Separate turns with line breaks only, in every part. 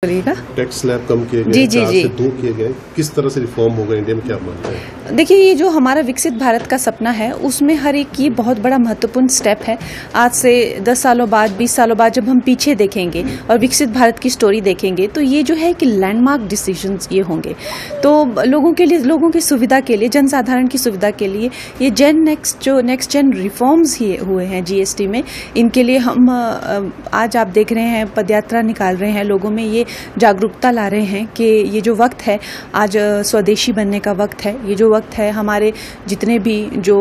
Tax slab कम किए गए,
जी जी
4
जी
से 2 किए गए, किस तरह से रिफॉर्म होगा इंडिया में, क्या मानते हैं?
देखिए, ये जो हमारा विकसित भारत का सपना है उसमें हर एक की बहुत बड़ा महत्वपूर्ण स्टेप है। आज से 10 सालों बाद, 20 सालों बाद जब हम पीछे देखेंगे और विकसित भारत की स्टोरी देखेंगे तो ये जो है कि लैंडमार्क डिसीजंस ये होंगे। तो लोगों के लिए, लोगों की सुविधा के लिए, जनसाधारण की सुविधा के लिए ये नेक्स्ट जेन रिफॉर्म्स ही हुए हैं जीएसटी में। इनके लिए हम आज आप देख रहे हैं पदयात्रा निकाल रहे हैं, लोगों में ये जागरूकता ला रहे हैं कि ये जो वक्त है आज स्वदेशी बनने का वक्त है। ये जो वक्त है हमारे जितने भी जो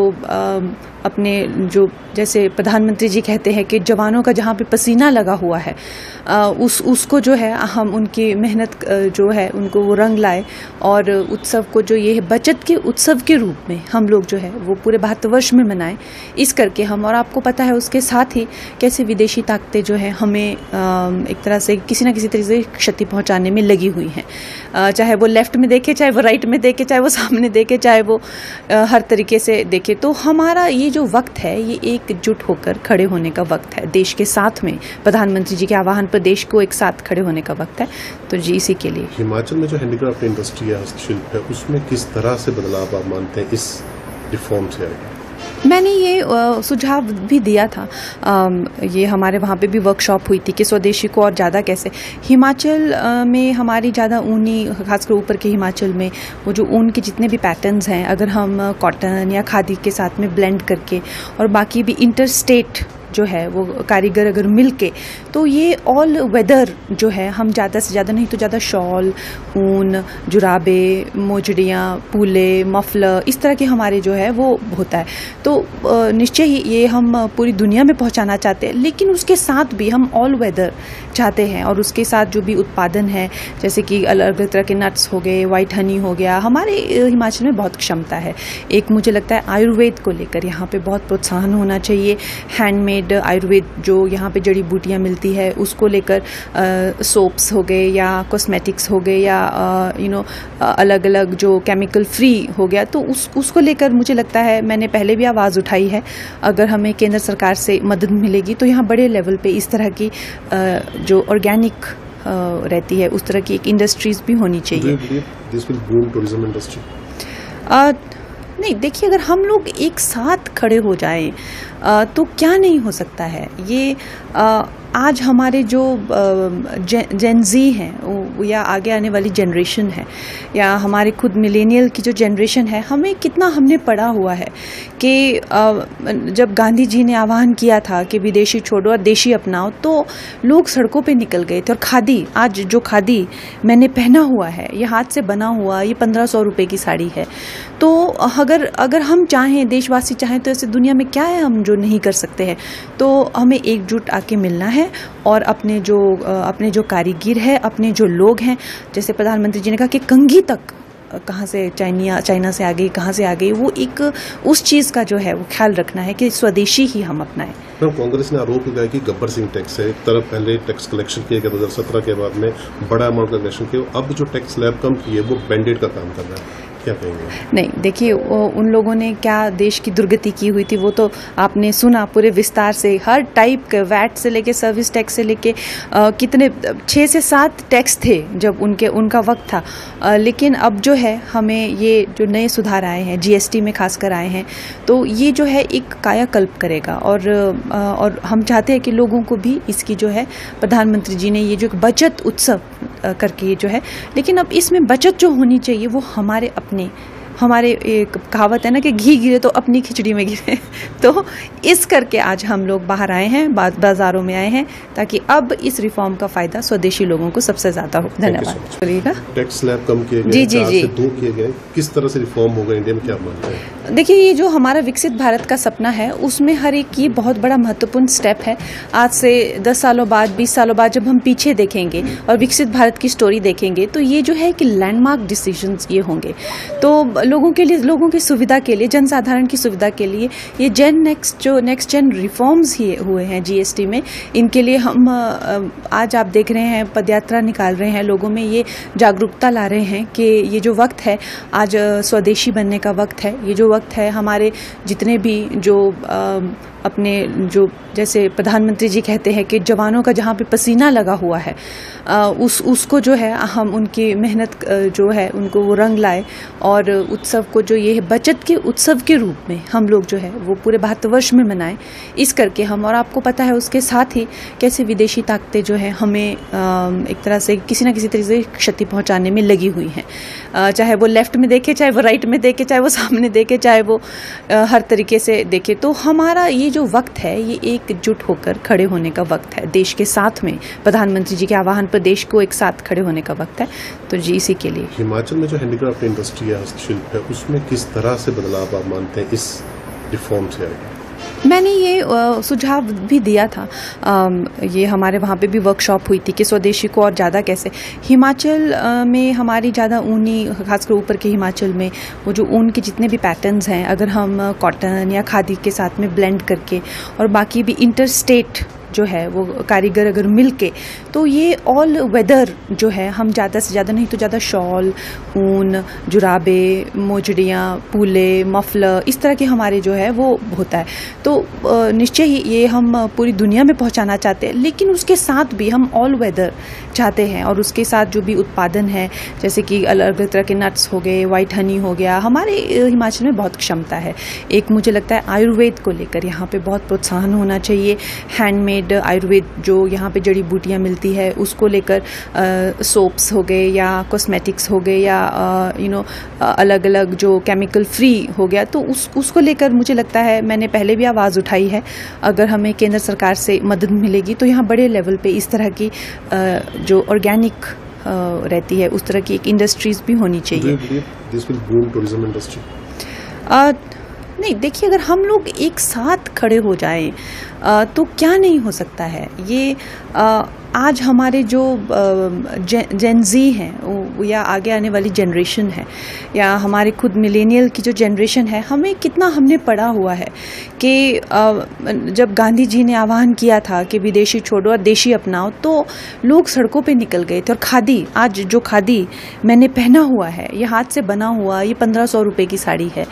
अपने जो जैसे प्रधानमंत्री जी कहते हैं कि जवानों का जहाँ पे पसीना लगा हुआ है उसको जो है हम उनकी मेहनत जो है उनको वो रंग लाए और उत्सव को जो ये बचत के उत्सव के रूप में हम लोग जो है वो पूरे भारतवर्ष में मनाएं। इस करके हम, और आपको पता है उसके साथ ही कैसे विदेशी ताकतें जो है हमें एक तरह से किसी न किसी तरीके से क्षति पहुंचाने में लगी हुई हैं, चाहे वो लेफ्ट में देखे, चाहे वो राइट में देखे, चाहे वो सामने देखे, चाहे वो हर तरीके से देखे। तो हमारा ये जो वक्त है ये एकजुट होकर खड़े होने का वक्त है, देश के साथ में प्रधानमंत्री जी के आह्वान पर देश को एक साथ खड़े होने का वक्त है। तो जी इसी के लिए
हिमाचल में जो हैंडीक्राफ्ट इंडस्ट्री है, हस्तशिल्प है, उसमें किस तरह से बदलाव आप मानते हैं इस रिफॉर्म से आएगा?
मैंने ये सुझाव भी दिया था, ये हमारे वहाँ पे भी वर्कशॉप हुई थी कि स्वदेशी को और ज़्यादा कैसे। हिमाचल में हमारी ज़्यादा ऊनी, खासकर ऊपर के हिमाचल में वो जो ऊन के जितने भी पैटर्न्स हैं, अगर हम कॉटन या खादी के साथ में ब्लेंड करके और बाकी भी इंटर स्टेट जो है वो कारीगर अगर मिल के, तो ये ऑल वेदर जो है हम ज़्यादा से ज़्यादा, नहीं तो ज़्यादा शॉल, ऊन, जुराबे, मोजड़ियाँ, पूले, मफलर, इस तरह के हमारे जो है वो होता है। तो निश्चय ही ये हम पूरी दुनिया में पहुंचाना चाहते हैं, लेकिन उसके साथ भी हम ऑल वेदर चाहते हैं और उसके साथ जो भी उत्पादन है जैसे कि अलग अलग तरह के नट्स हो गए, वाइट हनी हो गया, हमारे हिमाचल में बहुत क्षमता है। एक मुझे लगता है आयुर्वेद को लेकर यहाँ पे बहुत प्रोत्साहन होना चाहिए। हैंडमेड आयुर्वेद जो यहाँ पे जड़ी बूटियाँ मिलती है उसको लेकर सोप्स हो गए या कॉस्मेटिक्स हो गए या अलग अलग जो केमिकल फ्री हो गया, तो उसको लेकर मुझे लगता है, मैंने पहले भी आवाज़ उठाई है, अगर हमें केंद्र सरकार से मदद मिलेगी तो यहाँ बड़े लेवल पे इस तरह की जो ऑर्गेनिक रहती है उस तरह की एक इंडस्ट्रीज भी होनी चाहिए।
This will boom tourism industry?
नहीं, देखिए, अगर हम लोग एक साथ खड़े हो जाएं तो क्या नहीं हो सकता है। ये आज हमारे जो जेनजी हैं या आगे आने वाली जनरेशन है या हमारे खुद मिलेनियल की जो जनरेशन है, हमें कितना हमने पढ़ा हुआ है कि जब गांधी जी ने आह्वान किया था कि विदेशी छोड़ो और देशी अपनाओ, तो लोग सड़कों पे निकल गए थे। और खादी, आज जो खादी मैंने पहना हुआ है, ये हाथ से बना हुआ, ये 1500 रुपये की साड़ी है। तो अगर हम चाहें, देशवासी चाहें, तो ऐसे दुनिया में क्या है हम जो नहीं कर सकते हैं। तो हमें एकजुट आके मिलना है और अपने जो कारीगर है, अपने जो लोग हैं, जैसे प्रधानमंत्री जी ने कहा कि कंघी तक कहाँ से चाइना से आ गई, कहाँ से आ गई, वो एक उस चीज़ का जो है वो ख्याल रखना है कि स्वदेशी ही हम अपनाएं।
कांग्रेस ने आरोप लगाया कि गब्बर सिंह टैक्स है, एक तरफ पहले टैक्स कलेक्शन किया गया 2017 के बाद में बड़ा अमाउंट का कलेक्शन किया, अब जो टैक्स स्लैब कम किए वो बैंडेड का काम कर रहा है, क्या कहेंगे? नहीं,
देखिए, उन लोगों ने क्या देश की दुर्गति की हुई थी वो तो आपने सुना पूरे विस्तार से। हर टाइप के, वैट से लेके सर्विस टैक्स से लेके कितने 6 से 7 टैक्स थे जब उनका वक्त था। लेकिन अब जो है हमें ये जो नए सुधार आए हैं, जीएसटी में खासकर आए हैं, तो ये जो है एक कायाकल्प करेगा और हम चाहते हैं कि लोगों को भी इसकी जो है, प्रधानमंत्री जी ने ये जो बचत उत्सव करके ये जो है, लेकिन अब इसमें बचत जो होनी चाहिए वो हमारे एक कहावत है ना कि घी गिरे तो अपनी खिचड़ी में गिरे। तो इस करके आज हम लोग बाहर आए हैं, बाजारों में आए हैं, ताकि अब इस रिफॉर्म का फायदा स्वदेशी लोगों को सबसे ज्यादा हो। धन्यवाद।
टैक्स स्लैब कम किए गए,
जी जी
4
जी
से 2 किए गए, किस तरह से रिफॉर्म होगा इंडिया में, क्या मानते हैं?
देखिए, ये जो हमारा विकसित भारत का सपना है उसमें हर एक की बहुत बड़ा महत्वपूर्ण स्टेप है। आज से 10 सालों बाद, 20 सालों बाद जब हम पीछे देखेंगे और विकसित भारत की स्टोरी देखेंगे तो ये जो है कि लैंडमार्क डिसीजंस ये होंगे। तो लोगों की सुविधा के लिए, जनसाधारण की सुविधा के लिए ये नेक्स्ट जेन रिफॉर्म्स ही हुए हैं जीएसटी में, इनके लिए हम आज आप देख रहे हैं पदयात्रा निकाल रहे हैं, लोगों में ये जागरूकता ला रहे हैं कि ये जो वक्त है आज स्वदेशी बनने का वक्त है। ये जो वक्त है हमारे जितने भी जो अपने जो जैसे प्रधानमंत्री जी कहते हैं कि जवानों का जहाँ पे पसीना लगा हुआ है उसको जो है हम उनकी मेहनत जो है उनको वो रंग लाए और उत्सव को जो ये बचत के उत्सव के रूप में हम लोग जो है वो पूरे भारतवर्ष में मनाएं। इस करके हम, और आपको पता है उसके साथ ही कैसे विदेशी ताकतें जो है हमें एक तरह से किसी न किसी तरीके से क्षति पहुंचाने में लगी हुई हैं, चाहे वो लेफ्ट में देखे, चाहे वो राइट में देखे, चाहे वो सामने देखे, चाहे वो हर तरीके से देखे। तो हमारा ये जो वक्त है ये एकजुट होकर खड़े होने का वक्त है, देश के साथ में प्रधानमंत्री जी के आह्वान पर देश को एक साथ खड़े होने का वक्त है। तो जी इसी के लिए
हिमाचल में जो हैंडीक्राफ्ट इंडस्ट्री है, हस्तशिल्प है, उसमें किस तरह से बदलाव आप मानते हैं इस रिफॉर्म से आएगा?
मैंने ये सुझाव भी दिया था, ये हमारे वहाँ पे भी वर्कशॉप हुई थी कि स्वदेशी को और ज़्यादा कैसे, हिमाचल में हमारी ज़्यादा ऊनी, खासकर ऊपर के हिमाचल में वो जो ऊन के जितने भी पैटर्न्स हैं अगर हम कॉटन या खादी के साथ में ब्लेंड करके और बाकी भी इंटर स्टेट जो है वो कारीगर अगर मिल के, तो ये ऑल वेदर जो है हम ज़्यादा से ज़्यादा नहीं तो ज़्यादा शॉल, ऊन, जुराबे, मोजड़ियाँ, पूले, मफलर, इस तरह के हमारे जो है वो होता है। तो निश्चय ही ये हम पूरी दुनिया में पहुंचाना चाहते हैं, लेकिन उसके साथ भी हम ऑल वेदर चाहते हैं और उसके साथ जो भी उत्पादन है जैसे कि अलग अलग तरह के नट्स हो गए, वाइट हनी हो गया, हमारे हिमाचल में बहुत क्षमता है। एक मुझे लगता है आयुर्वेद को लेकर यहाँ पे बहुत प्रोत्साहन होना चाहिए। हैंडमेड आयुर्वेद जो यहाँ पे जड़ी बूटियाँ मिलती है उसको लेकर सोप्स हो गए या कॉस्मेटिक्स हो गए या अलग अलग जो केमिकल फ्री हो गया, तो उसको लेकर मुझे लगता है, मैंने पहले भी आवाज़ उठाई है, अगर हमें केंद्र सरकार से मदद मिलेगी तो यहाँ बड़े लेवल पे इस तरह की जो ऑर्गेनिक रहती है उस तरह की एक इंडस्ट्रीज भी होनी चाहिए।
This will boom tourism industry?
नहीं, देखिए अगर हम लोग एक साथ खड़े हो जाएं तो क्या नहीं हो सकता है। ये आज हमारे जो जेनजी हैं या आगे आने वाली जनरेशन है या हमारे खुद मिलेनियल की जो जनरेशन है, हमें कितना हमने पढ़ा हुआ है कि जब गांधी जी ने आह्वान किया था कि विदेशी छोड़ो और देशी अपनाओ, तो लोग सड़कों पे निकल गए थे। और खादी, आज जो खादी मैंने पहना हुआ है ये हाथ से बना हुआ, ये 1500 रुपये की साड़ी है।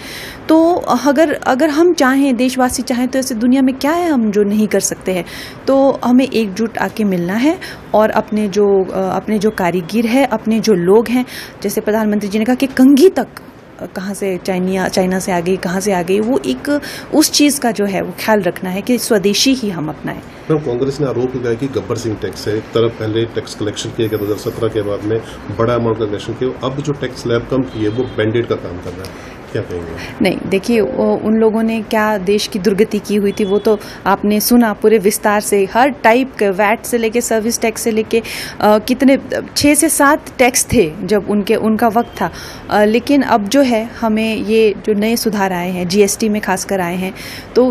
तो अगर हम चाहें, देशवासी चाहें, तो ऐसे दुनिया में क्या है हम जो नहीं कर सकते हैं। तो हमें एकजुट आके मिलना है और अपने जो कारीगर है, अपने जो लोग हैं, जैसे प्रधानमंत्री जी ने कहा कि कंघी तक कहाँ से चाइना से आ गई, कहाँ से आ गई, वो एक उस चीज़ का जो है वो ख्याल रखना है कि स्वदेशी ही हम अपनाएं।
कांग्रेस ने आरोप लगाया कि गब्बर सिंह टैक्स है, एक तरफ पहले टैक्स कलेक्शन किया गया 2017 के बाद में बड़ा अमाउंट का कलेक्शन किया, अब जो टैक्स स्लैब कम की है वो बैंडेड का काम कर रहा है, क्या कहेंगे? नहीं,
देखिए उन लोगों ने क्या देश की दुर्गति की हुई थी वो तो आपने सुना पूरे विस्तार से, हर टाइप के, वैट से लेके सर्विस टैक्स से लेके कितने 6 से 7 टैक्स थे जब उनका वक्त था। लेकिन अब जो है हमें ये जो नए सुधार आए हैं जीएसटी में खासकर आए हैं, तो